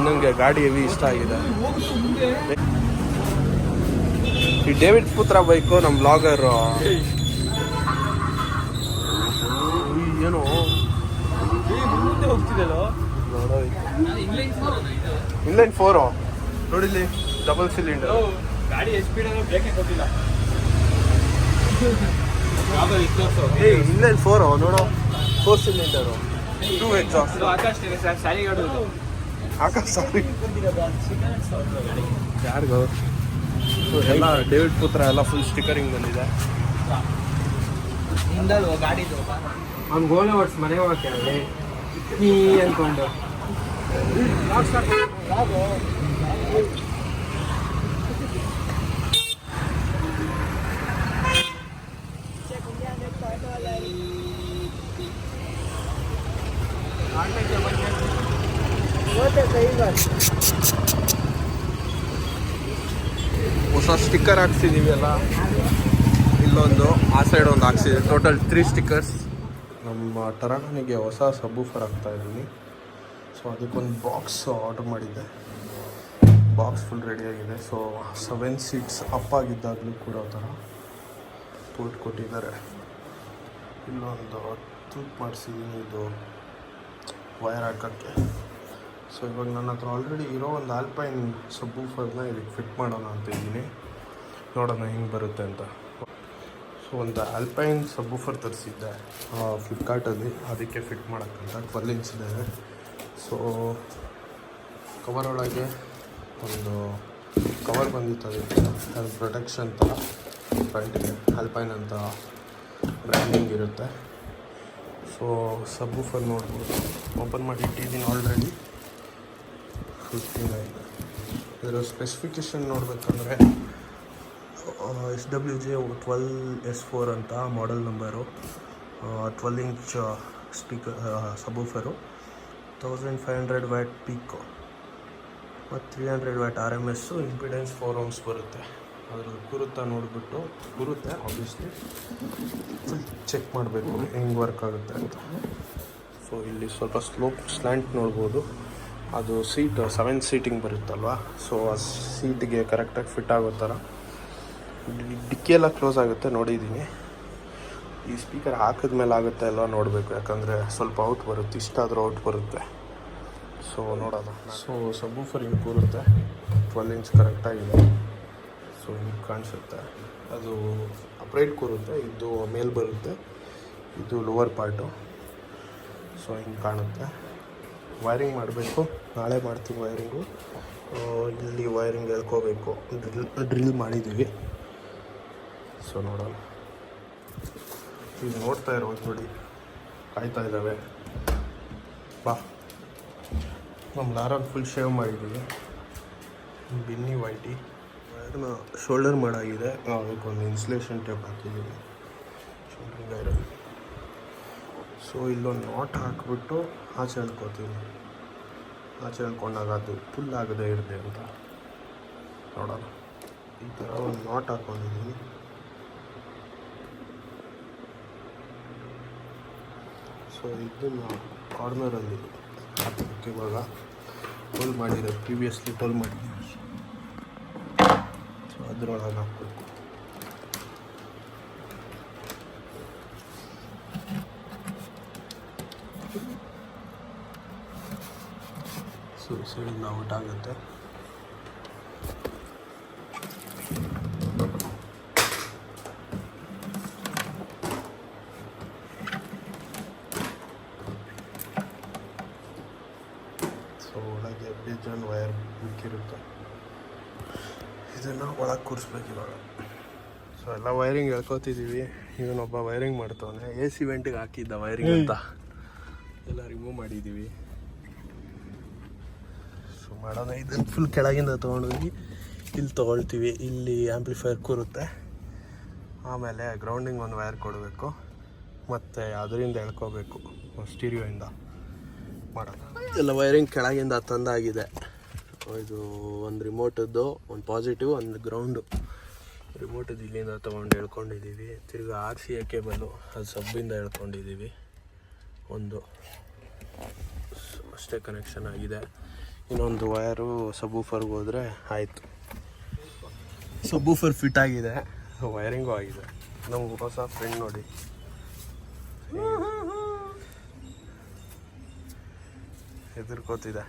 ನನಗೆ ಗಾಡಿ ಹೆವಿ ಇಷ್ಟ ಆಗಿದೆ. ಈ ಡೇವಿಡ್ ಪುತ್ರ ಬೈಕು ನಮ್ಮ ಬ್ಲಾಗರ್ ಏನೋ ಇನ್ಲೈನ್ 4 ನೋಡಿಲ್ಲಿ ಡಬಲ್ ಸಿಲಿಂಡರ್ ಗಾಡಿ ಸ್ಪೀಡ್ ಬ್ರೇಕ್ ಕೊಟ್ಟಿಲ್ಲ. ಇನ್ಲೈನ್ 4 ನೋಡೋ 4 ಸಿಲಿಂಡರು 2 ಎಕ್ಸಾಸ್ಟ್. ಆಕಾಶ್ ಸಾರಿ ಯಾರಿಗೋ ಎಲ್ಲ ಡೇವಿಡ್ ಪುತ್ರ ಎಲ್ಲ ಫುಲ್ ಸ್ಟಿಕರಿಂಗ್ ಬಂದಿದೆ. ಅವ್ನು ಗೋಲೆ ಹೊಡ್ಸ್ ಮನೆ ಹೋಗಕ್ಕೆ ನೀ ಅಂದ್ಕೊಂಡು ಹೊಸ ಸ್ಟಿಕ್ಕರ್ ಹಾಕ್ಸಿದೀವಿ ಅಲ್ಲ, ಇಲ್ಲೊಂದು ಆ ಸೈಡ್ ಒಂದು ಹಾಕ್ಸಿದೆ. Total 3 stickers. ನಮ್ಮ ಟರಾಗನಿಗೆ ಹೊಸ ಸಬ್ಬೂಫರ್ ಹಾಕ್ತಾ ಇದ್ದೀನಿ. ಸೊ ಅದಕ್ಕೊಂದು ಬಾಕ್ಸ್ ಆರ್ಡರ್ ಮಾಡಿದ್ದೆ. ಬಾಕ್ಸ್ ಫುಲ್ ರೆಡಿಯಾಗಿದೆ. ಸೊ 7 ಸೀಟ್ಸ್ ಅಪ್ ಆಗಿದ್ದಾಗಲೂ ಕೂಡ ಥರ ಪೋರ್ಟ್ ಕೊಟ್ಟಿದ್ದಾರೆ. ಇಲ್ಲೊಂದು ತೂತ್ ಮಾಡಿಸಿದ್ದೀನಿ ಇದು ವೈರ್ ಹಾಕೋಕ್ಕೆ. ಸೊ ಇವಾಗ ನನ್ನ ಹತ್ರ ಆಲ್ರೆಡಿ ಇರೋ ಒಂದು ಆಲ್ಪೈನ್ ಸಬ್ಬೂಫರ್ನ ಇದಕ್ಕೆ ಫಿಟ್ ಮಾಡೋಣ ಅಂತ ಇದ್ದೀನಿ. ನೋಡೋಣ ಹೆಂಗೆ ಬರುತ್ತೆ ಅಂತ. ಸೊ ಒಂದು ಆಲ್ಪೈನ್ ಸಬ್ಬೂಫರ್ ತರಿಸಿದ್ದೆ ಫ್ಲಿಪ್ಕಾರ್ಟಲ್ಲಿ, ಅದಕ್ಕೆ ಫಿಟ್ ಮಾಡೋಕ್ಕಂತ 12 ಇಂಚ್ ಇದೆ. ಸೊ ಕವರ್ ಒಳಗೆ ಒಂದು ಕವರ್ ಬಂದಿತ್ತು, ಅದಕ್ಕೆ ಅದು ಪ್ರೊಟೆಕ್ಷನ್ ಥರ ಫ್ರಂಟಿಗೆ ಆಲ್ಪೈನ್ ಅಂತ ಬ್ರ್ಯಾಂಡಿಂಗ್ ಇರುತ್ತೆ. ಸೊ ಸಬ್ಬೂಫರ್ ನೋಡ್ಬೋದು, ಓಪನ್ ಮಾಡಿ ಇಟ್ಟಿದ್ದೀನಿ ಆಲ್ರೆಡಿ. 59. ಇದರ ಸ್ಪೆಸಿಫಿಕೇಷನ್ ನೋಡಬೇಕಂದ್ರೆ SWJ 12S4 ಅಂತ model number. 12 inch speaker subwoofer, 1500 watt peak ಮತ್ತು 300 ವ್ಯಾಟ್ RMS. ಇಂಪಿಡೆನ್ಸ್ 4 ohms ಬರುತ್ತೆ. ಅದ್ರ ಕೂರುತ್ತಾ ನೋಡಿಬಿಟ್ಟು ಕೂರುತ್ತೆ ಆಬ್ವಿಯಸ್ಲಿ ಫುಲ್ ಚೆಕ್ ಮಾಡಬೇಕು ಹೆಂಗೆ ವರ್ಕ್ ಆಗುತ್ತೆ ಅಂತ. ಸೊ ಇಲ್ಲಿ ಸ್ವಲ್ಪ ಸ್ಲೋಪ್ ಸ್ಲ್ಯಾಂಟ್ ನೋಡ್ಬೋದು. ಅದು ಸೀಟ್ 7 ಸೀಟಿಂಗ್ ಬರುತ್ತಲ್ವ, ಸೊ ಆ ಸೀಟಿಗೆ ಕರೆಕ್ಟಾಗಿ ಫಿಟ್ ಆಗೋ ಥರ. ಡಿಕ್ಕಿ ಎಲ್ಲ ಕ್ಲೋಸ್ ಆಗುತ್ತೆ ನೋಡಿದ್ದೀನಿ. ಈ ಸ್ಪೀಕರ್ ಹಾಕಿದ್ಮೇಲೆ ಆಗುತ್ತೆ ಅಲ್ವ ನೋಡಬೇಕು, ಯಾಕಂದರೆ ಸ್ವಲ್ಪ ಔಟ್ ಬರುತ್ತೆ, ಇಷ್ಟಾದರೂ ಔಟ್ ಬರುತ್ತೆ. ಸೊ ನೋಡೋಣ. ಸೊ ಸಬ್ಬೂಫರ್ ಹಿಂಗೆ ಕೂರುತ್ತೆ, 12 ಇಂಚ್ ಕರೆಕ್ಟಾಗಿದೆ. ಸೊ ಹಿಂಗೆ ಕಾಣಿಸುತ್ತೆ. ಅದು ಅಪ್ರೈಟ್ ಕೂರುತ್ತೆ, ಇದು ಮೇಲ್ ಬರುತ್ತೆ, ಇದು ಲೋವರ್ ಪಾರ್ಟು. ಸೊ ಹಿಂಗೆ ಕಾಣುತ್ತೆ. ವೈರಿಂಗ್ ಮಾಡಬೇಕು, ನಾಳೆ ಮಾಡ್ತೀವಿ ವೈರಿಂಗು. ಇಲ್ಲಿ ವೈರಿಂಗ್ ಎಳ್ಕೋಬೇಕು, ಡ್ರಿಲ್ ಮಾಡಿದ್ದೀವಿ. ಸೊ ನೋಡೋಣ. ಈಗ ನೋಡ್ತಾ ಇರೋದು ನೋಡಿ, ಕಾಯ್ತಾ ಇದ್ದಾವೆ. ಬಾ, ನಮ್ಮ ಲಾರನ್ ಫುಲ್ ಶೇವ್ ಮಾಡಿದ್ದೀವಿ. ಬಿನ್ನಿ ವೈಟಿ ವೈರ್ನ ಶೋಲ್ಡರ್ ಮಾಡಾಗಿದೆ. ಅದಕ್ಕೊಂದು ಇನ್ಸುಲೇಷನ್ ಟೇಪ್ ಹಾಕಿದ್ದೀವಿ ಶೋಲ್ಡರ್ ವೈರ್. ಸೊ ಇಲ್ಲೊಂದು ನಾಟ್ ಹಾಕಿಬಿಟ್ಟು ಆಚೆ ಎಳ್ಕೊತೀವಿ. ಆಚೆ ಎಳ್ಕೊಂಡಾಗ ಅದು ಫುಲ್ ಆಗದೆ ಇರದೆ ಅಂತ ನೋಡೋಣ. ಈ ಥರ ಒಂದು ನಾಟ್ ಹಾಕ್ಕೊಂಡಿದ್ದೀನಿ. ಸೊ ಇದನ್ನು ಕಾರ್ನರಲ್ಲಿ ಹಾಕೋದಕ್ಕೆ ಇವಾಗ ಹೋಲ್ ಮಾಡಿದೆ, ಪ್ರೀವಿಯಸ್ಲಿ ಹೋಲ್ ಮಾಡಿದ್ದೀನಿ. ಸೊ ಅದರೊಳಗೆ ಹಾಕ್ಬೇಕು. ಸೊ ಸೈಡಿಂದ ಔಟ್ ಆಗುತ್ತೆ. ಸೊ ಒಳಗೆ ಬೇಜಾನ್ ವೈರ್ ಬಿಕ್ಕಿರುತ್ತೆ, ಇದನ್ನು ಒಳಗೆ ಕೂರಿಸ್ಬೇಕು ಇವಾಗ. ಸೊ ಎಲ್ಲ ವೈರಿಂಗ್ ಎಳ್ಕೊತಿದ್ದೀವಿ. ಇವನೊಬ್ಬ ವೈರಿಂಗ್ ಮಾಡ್ತವನೆ. AC ವೆಂಟಿಗೆ ಹಾಕಿದ್ದ ವೈರಿಂಗ್ ಅಂತ ಎಲ್ಲ ರಿಮೂವ್ ಮಾಡಿದ್ದೀವಿ. ಸೊ ಮಾಡೋಣ. ಇದನ್ನು ಫುಲ್ ಕೆಳಗಿಂದ ತೊಗೊಂಡೋಗಿ ಇಲ್ಲಿ ತೊಗೊಳ್ತೀವಿ. ಇಲ್ಲಿ ಆ್ಯಂಪ್ಲಿಫೈರ್ ಕೂರುತ್ತೆ. ಆಮೇಲೆ ಗ್ರೌಂಡಿಂಗ್ ಒಂದು ವೈರ್ ಕೊಡಬೇಕು, ಮತ್ತು ಅದರಿಂದ ಎಳ್ಕೋಬೇಕು ಸ್ಟೀರಿಯೋಯಿಂದ ಮಾಡೋಣ. ಎಲ್ಲ ವೈರಿಂಗ್ ಕೆಳಗಿಂದ ತಂದಾಗಿದೆ. ಇದು ಒಂದು ರಿಮೋಟದ್ದು, ಒಂದು ಪಾಸಿಟಿವ್, ಒಂದು ಗ್ರೌಂಡು. ರಿಮೋಟದ್ದು ಇಲ್ಲಿಂದ ತೊಗೊಂಡು ಎಳ್ಕೊಂಡಿದ್ದೀವಿ. ತಿರ್ಗಿ RCA ಕೇಬಲು ಅದು ಸಬ್ಬಿಂದ ಎಳ್ಕೊಂಡಿದ್ದೀವಿ. ಒಂದು ಅಷ್ಟೇ ಕನೆಕ್ಷನ್ ಆಗಿದೆ. ಇನ್ನೊಂದು ವಯರು ಸಬೂಫರ್ಗೆ ಹೋದರೆ ಆಯಿತು. ಸಬೂಫರ್ ಫಿಟ್ ಆಗಿದೆ, ವಯರಿಂಗು ಆಗಿದೆ. ನಮ್ಮ ಹೊಸ ಫ್ರೆಂಡ್ ನೋಡಿ, ಹೆದರ್ಕೋತಿದೆ.